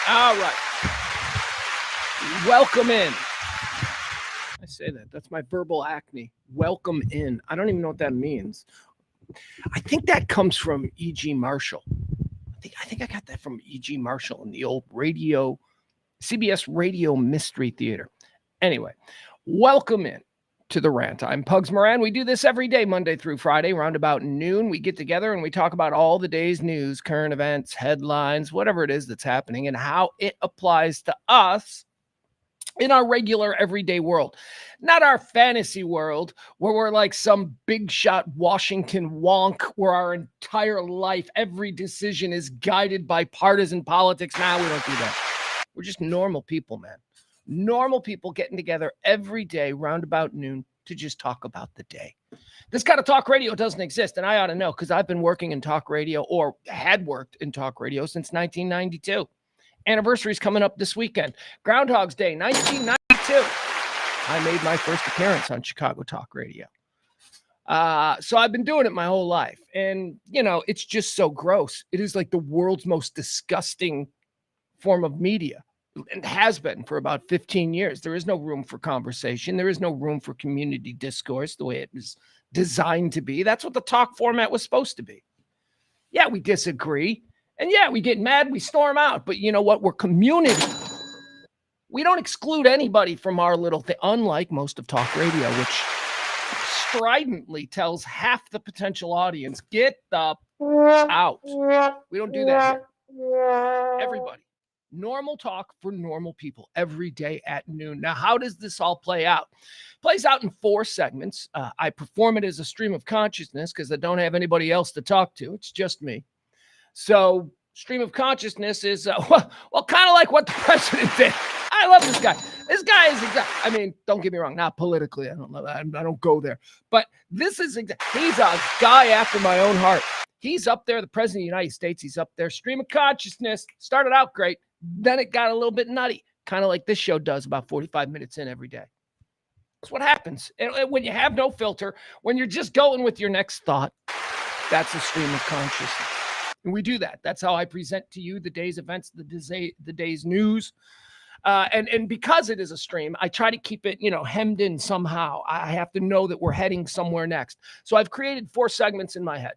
All right. Welcome in. I say that. That's my verbal acne. Welcome in. I don't even know what that means. I think that comes from E.G. Marshall. I think I got that from E.G. Marshall in the old radio, CBS Radio Mystery Theater. Anyway, welcome in to the Rant. I'm Pugs Moran. We do this every day, Monday through Friday, around about noon. We get together and we talk about all the day's news, current events, headlines, whatever it is that's happening, and how it applies to us in our regular everyday world, not our fantasy world where we're like some big shot Washington wonk where our entire life, every decision is guided by partisan politics. Nah, we don't do that. We're just normal people, man. Normal people getting together every day round about noon to just talk about the day. This kind of talk radio doesn't exist, and I ought to know because I've been working in talk radio or had worked in talk radio since 1992. Anniversary's coming up this weekend. Groundhog's Day, 1992. I made my first appearance on Chicago Talk Radio. So I've been doing it my whole life. And, it's just so gross. It is like the world's most disgusting form of media. And has been for about 15 years. There is no room for conversation. There is no room for community discourse the way it was designed to be. That's what the talk format was supposed to be. Yeah, we disagree. And yeah, we get mad, we storm out. But you know what? We're community. We don't exclude anybody from our little thing, unlike most of talk radio, which stridently tells half the potential audience, get the out. We don't do that here. Everybody. Normal talk for normal people every day at noon. Now, how does this all play out? Plays out in 4 segments. I perform it as a stream of consciousness because I don't have anybody else to talk to. It's just me. So stream of consciousness is, kind of like what the president did. I love this guy. This guy is, don't get me wrong, not politically. I don't know that. I don't go there. But this is, he's a guy after my own heart. He's up there, the president of the United States. He's up there. Stream of consciousness started out great. Then it got a little bit nutty, kind of like this show does about 45 minutes in every day. That's what happens. And when you have no filter, when you're just going with your next thought, that's a stream of consciousness. And we do that. That's how I present to you the day's events, the day's news. And because it is a stream, I try to keep it, hemmed in somehow. I have to know that we're heading somewhere next. So I've created 4 segments in my head.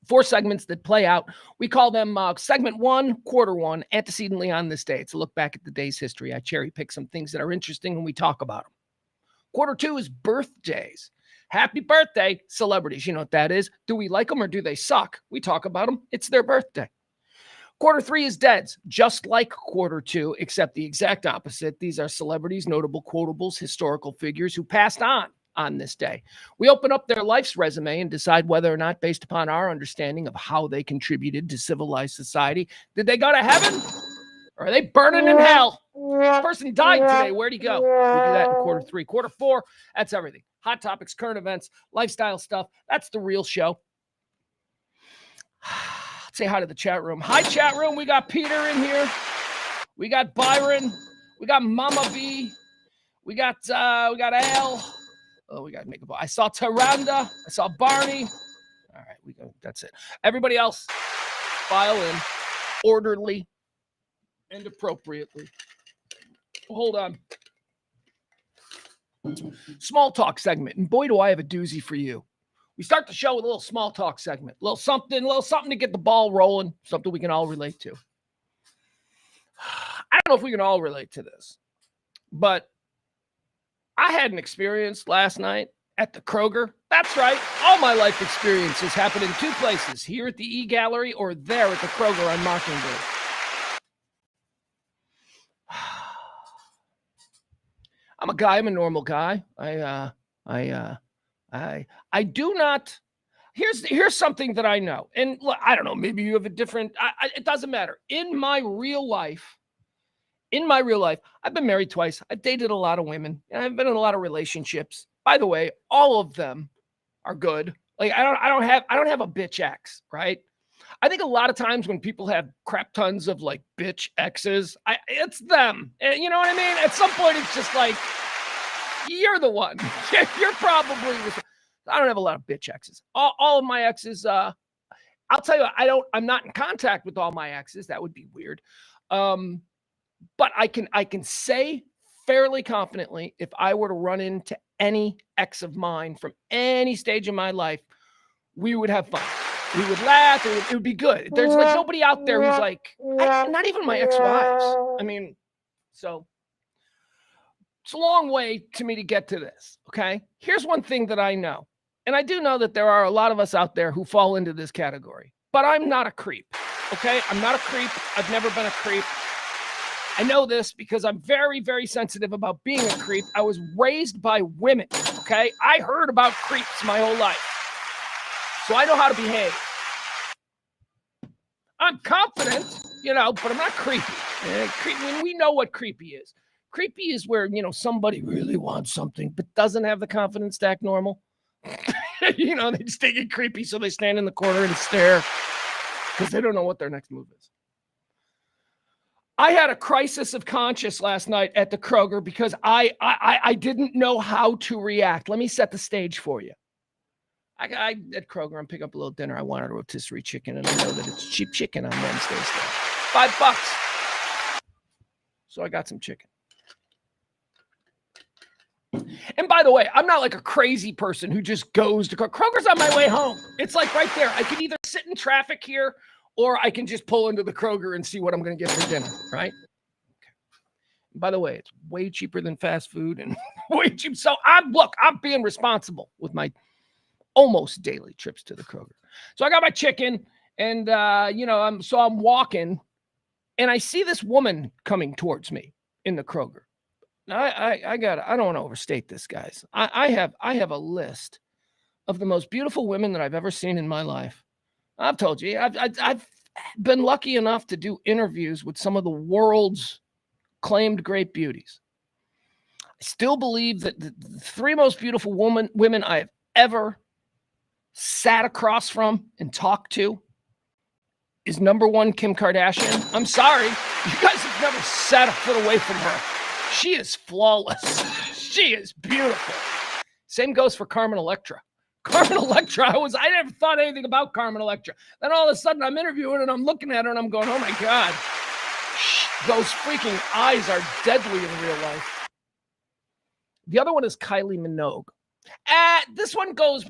4 segments that play out. We call them segment 1, quarter 1, antecedently on this day. It's a look back at the day's history. I cherry pick some things that are interesting and we talk about them. Quarter 2 is birthdays. Happy birthday, celebrities. You know what that is. Do we like them or do they suck? We talk about them. It's their birthday. Quarter 3 is deads, just like quarter 2, except the exact opposite. These are celebrities, notable quotables, historical figures who passed on this day. We open up their life's resume and decide whether or not, based upon our understanding of how they contributed to civilized society, did they go to heaven or are they burning in hell? This person died today. Where'd he go? We do that in quarter 3. Quarter 4, that's everything. Hot topics, current events, lifestyle stuff. That's the real show. Let's say hi to the chat room. Hi, chat room. We got Peter in here. We got Byron. We got Mama B. We got Al. Oh, we got to make a ball. I saw Taranda. I saw Barney. All right, we go. That's it. Everybody else, file in orderly and appropriately. Hold on. Small talk segment. And boy, do I have a doozy for you. We start the show with a little small talk segment. A little something to get the ball rolling. Something we can all relate to. I don't know if we can all relate to this, but I had an experience last night at the Kroger. That's right. All my life experiences happen in 2 places, here at the E-Gallery or there at the Kroger on Mockingbird. I'm a guy. I'm a normal guy. I do not. Here's something that I know. And look, I don't know, maybe you have a different, it doesn't matter. In my real life, I've been married twice. I've dated a lot of women, and I've been in a lot of relationships. By the way, all of them are good. Like I don't have a bitch ex, right? I think a lot of times when people have crap tons of like bitch exes, it's them. And you know what I mean? At some point, it's just like, you're the one. You're probably, I don't have a lot of bitch exes. All of my exes, I'll tell you, I'm not in contact with all my exes. That would be weird. But I can say fairly confidently, if I were to run into any ex of mine from any stage of my life, we would have fun. We would laugh. It would be good. There's like nobody out there who's like, not even my ex-wives. I mean, so it's a long way to me to get to this, okay? Here's one thing that I know. And I do know that there are a lot of us out there who fall into this category. But I'm not a creep, okay? I'm not a creep. I've never been a creep. I know this because I'm very, very sensitive about being a creep. I was raised by women, okay? I heard about creeps my whole life. So I know how to behave. I'm confident, but I'm not creepy. We know what creepy is. Creepy is where, somebody really wants something but doesn't have the confidence to act normal. They just take it creepy, so they stand in the corner and stare because they don't know what their next move is. I had a crisis of conscience last night at the Kroger because I didn't know how to react. Let me set the stage for you. I at Kroger, I'm picking up a little dinner. I wanted a rotisserie chicken, and I know that it's cheap chicken on Wednesdays. $5. So I got some chicken. And by the way, I'm not like a crazy person who just goes to Kroger's on my way home. It's like right there. I can either sit in traffic here, or I can just pull into the Kroger and see what I'm going to get for dinner, right? Okay. By the way, it's way cheaper than fast food and way cheap. So I'm being responsible with my almost daily trips to the Kroger. So I got my chicken and, I'm walking and I see this woman coming towards me in the Kroger. Now I don't want to overstate this, guys. I have a list of the most beautiful women that I've ever seen in my life. I've told you, I've been lucky enough to do interviews with some of the world's claimed great beauties. I still believe that the three most beautiful women I have ever sat across from and talked to is number one, Kim Kardashian. I'm sorry, you guys have never sat a foot away from her. She is flawless. She is beautiful. Same goes for Carmen Electra. Carmen Electra, I never thought anything about Carmen Electra. Then all of a sudden I'm interviewing and I'm looking at her and I'm going, oh my God, those freaking eyes are deadly in real life. The other one is Kylie Minogue. This one goes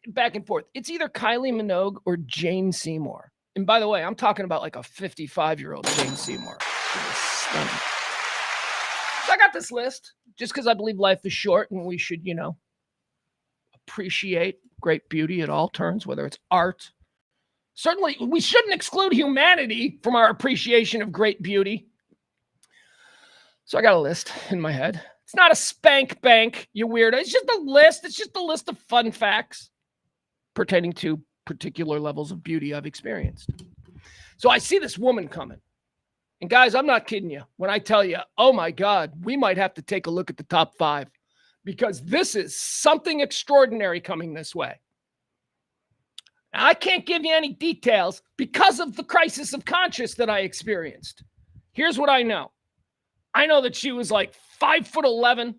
back and forth. It's either Kylie Minogue or Jane Seymour. And by the way, I'm talking about like a 55-year-old Jane Seymour. She was stunning. So I got this list just because I believe life is short and we should, appreciate great beauty at all turns, whether it's art. Certainly, we shouldn't exclude humanity from our appreciation of great beauty. So I got a list in my head. It's not a spank bank, you weirdo. It's just a list. It's just a list of fun facts pertaining to particular levels of beauty I've experienced. So I see this woman coming. And guys, I'm not kidding you when I tell you, oh my God, we might have to take a look at the top 5 because this is something extraordinary coming this way. Now, I can't give you any details because of the crisis of conscience that I experienced. Here's what I know. I know that she was like 5'11".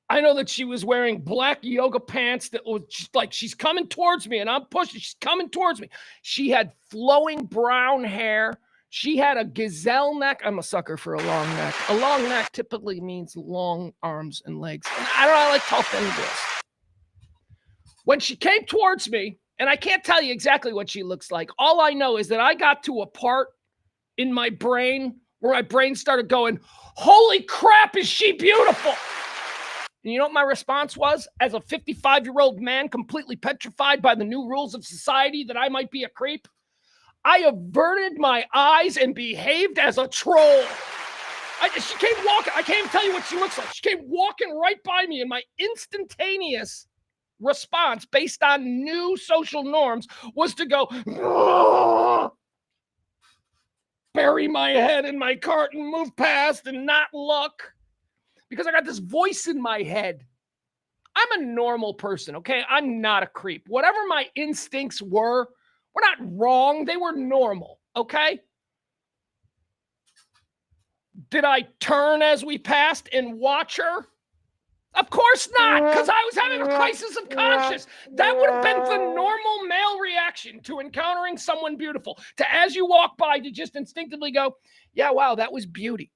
I know that she was wearing black yoga pants that was just like, she's coming towards me and I'm pushing. She's coming towards me. She had flowing brown hair. She had a gazelle neck. I'm a sucker for a long neck. A long neck typically means long arms and legs. And I like tall, thin girls. When she came towards me, and I can't tell you exactly what she looks like. All I know is that I got to a part in my brain where my brain started going, holy crap, is she beautiful? And you know what my response was? As a 55-year-old man completely petrified by the new rules of society that I might be a creep, I averted my eyes and behaved as a troll. She came walking. I can't even tell you what she looks like. She came walking right by me, and my instantaneous response based on new social norms was to go, bury my head in my cart and move past and not look. Because I got this voice in my head. I'm a normal person, okay? I'm not a creep. Whatever my instincts were not wrong. They were normal, okay? Did I turn as we passed and watch her? Of course not, because I was having a crisis of conscience. That would have been the normal male reaction to encountering someone beautiful. To, as you walk by, to just instinctively go, yeah, wow, that was beauty.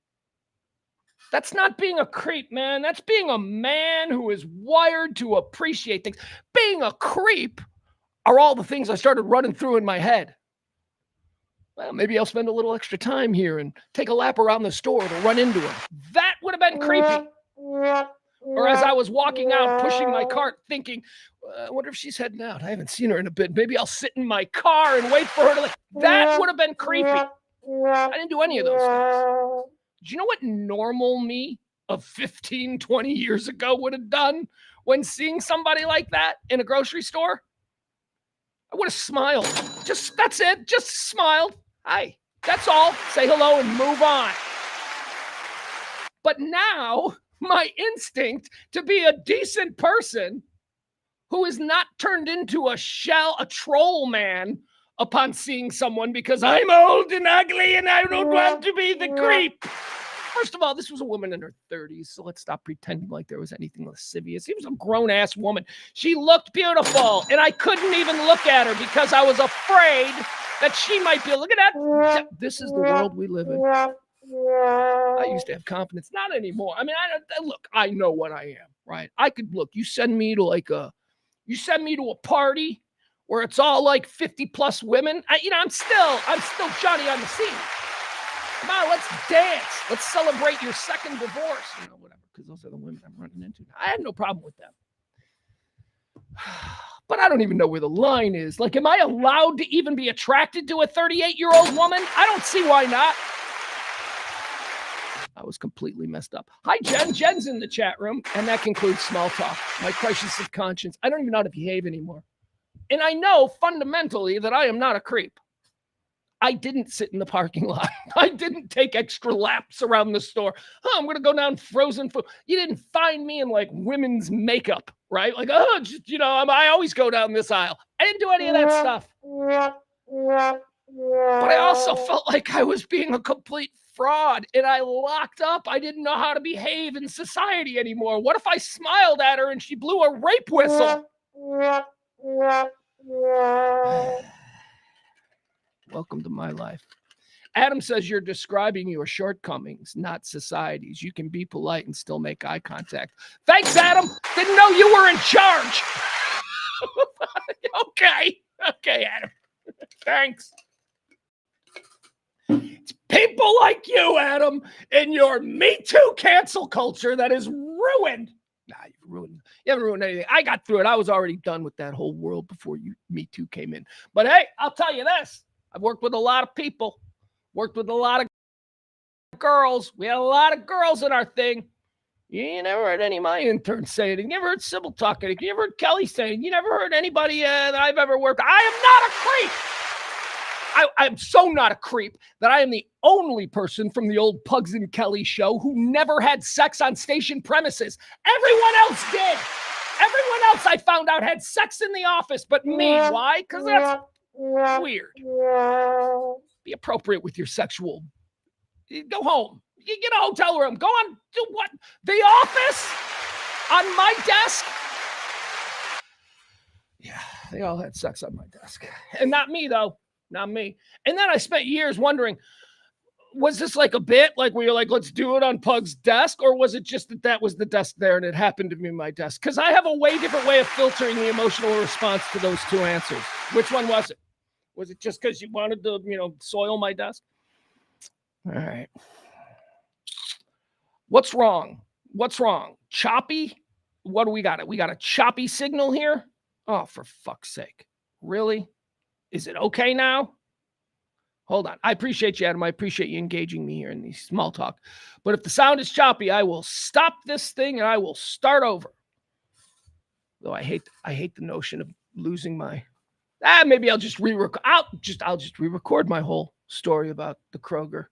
That's not being a creep, man. That's being a man who is wired to appreciate things. Being a creep are all the things I started running through in my head. Well, maybe I'll spend a little extra time here and take a lap around the store to run into him. That would have been creepy. Or as I was walking out, pushing my cart, thinking, I wonder if she's heading out. I haven't seen her in a bit. Maybe I'll sit in my car and wait for her to leave. That would have been creepy. I didn't do any of those things. Do you know what normal me of 15, 20 years ago would have done when seeing somebody like that in a grocery store? I would have smiled. That's it. Just smiled. Hi. That's all. Say hello and move on. But now my instinct to be a decent person who is not turned into a troll man upon seeing someone because I'm old and ugly and I don't want to be the creep. First of all, this was a woman in her 30s, so let's stop pretending like there was anything lascivious. She was a grown-ass woman. She looked beautiful, and I couldn't even look at her because I was afraid that she might be, look at that. This is the world we live in. I used to have confidence, not anymore. I mean, look, I know what I am, right? I could, look, you send me to a party where it's all like 50 plus women. I'm still Johnny on the scene. Come on, let's dance. Let's celebrate your second divorce. Whatever, because those are the women I'm running into. I had no problem with them. But I don't even know where the line is. Like, am I allowed to even be attracted to a 38-year-old woman? I don't see why not. I was completely messed up. Hi, Jen. Jen's in the chat room. And that concludes small talk. My crisis of conscience. I don't even know how to behave anymore. And I know fundamentally that I am not a creep. I didn't sit in the parking lot. I didn't take extra laps around the store. I'm going to go down frozen food. You didn't find me in like women's makeup, right? Like, I always go down this aisle. I didn't do any of that stuff. But I also felt like I was being a complete fraud and I locked up. I didn't know how to behave in society anymore. What if I smiled at her and she blew a rape whistle? Welcome to my life. Adam says you're describing your shortcomings, not society's. You can be polite and still make eye contact. Thanks, Adam. Didn't know you were in charge. Okay, Adam. Thanks. It's people like you, Adam, and your Me Too cancel culture that is ruined. Nah, you haven't ruined anything. I got through it. I was already done with that whole world before Me Too came in. But hey, I'll tell you this. I've worked with a lot of people, worked with a lot of girls. We had a lot of girls in our thing. You never heard any of my interns say it. You never heard Sybil talk it. You never heard Kelly say it. You never heard anybody that I've ever worked with. I am not a creep. I'm so not a creep that I am the only person from the old Pugs and Kelly show who never had sex on station premises. Everyone else did. Everyone else I found out had sex in the office, but me. Why? Because that's weird. Be appropriate with your sexual. Go home. You get a hotel room. Go on. Do what? The Office? On my desk? Yeah, they all had sex on my desk. And not me, though. Not me. And then I spent years wondering, was this like a bit? Like we were like, let's do it on Pug's desk? Or was it just that was the desk there and it happened to be my desk? Because I have a way different way of filtering the emotional response to those two answers. Which one was it? Was it just because you wanted to, soil my desk? All right. What's wrong? Choppy? What do we got? We got a choppy signal here? Oh, for fuck's sake. Really? Is it okay now? Hold on. I appreciate you, Adam. I appreciate you engaging me here in the small talk. But if the sound is choppy, I will stop this thing and I will start over. Though I hate the notion of losing my... maybe I'll just re-record. I'll just re-record my whole story about the Kroger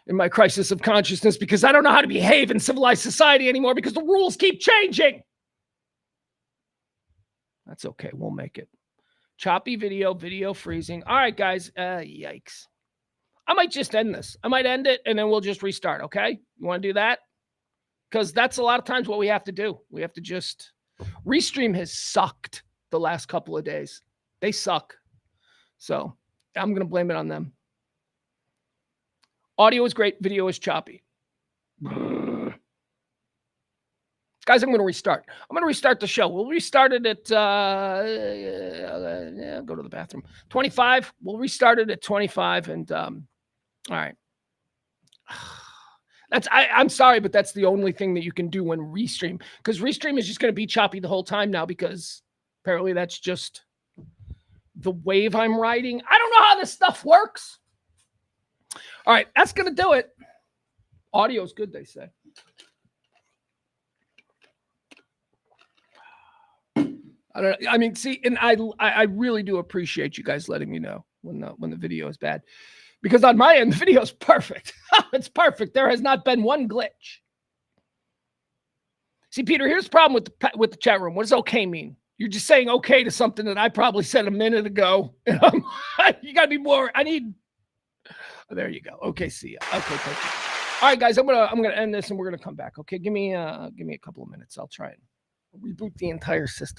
in my crisis of consciousness because I don't know how to behave in civilized society anymore because the rules keep changing. That's okay. We'll make it. Choppy video freezing. All right, guys. Yikes. I might just end this. I might end it and then we'll just restart. Okay. You want to do that? because that's a lot of times what we have to do. We have to just Restream has sucked the last couple of days. They suck. So I'm going to blame it on them. Audio is great. Video is choppy. Guys, I'm going to restart. I'm going to restart the show. We'll restart it at, go to the bathroom. 25. We'll restart it at 25. And all right. I'm sorry, but that's the only thing that you can do when Restream, because Restream is just going to be choppy the whole time now, because apparently that's just the wave I'm riding. I don't know how this stuff works. All right, that's going to do it. Audio's good, they say. I mean, see, and I really do appreciate you guys letting me know when the video is bad. Because on my end, the video is perfect. It's perfect. There has not been one glitch. See, Peter, here's the problem with the chat room. What does okay mean? You're just saying okay to something that I probably said a minute ago. You got to be more. There you go. Okay, see ya. Okay, thank you. All right, guys, I'm gonna end this and we're gonna come back. Okay, give me a couple of minutes. I'll try and reboot the entire system.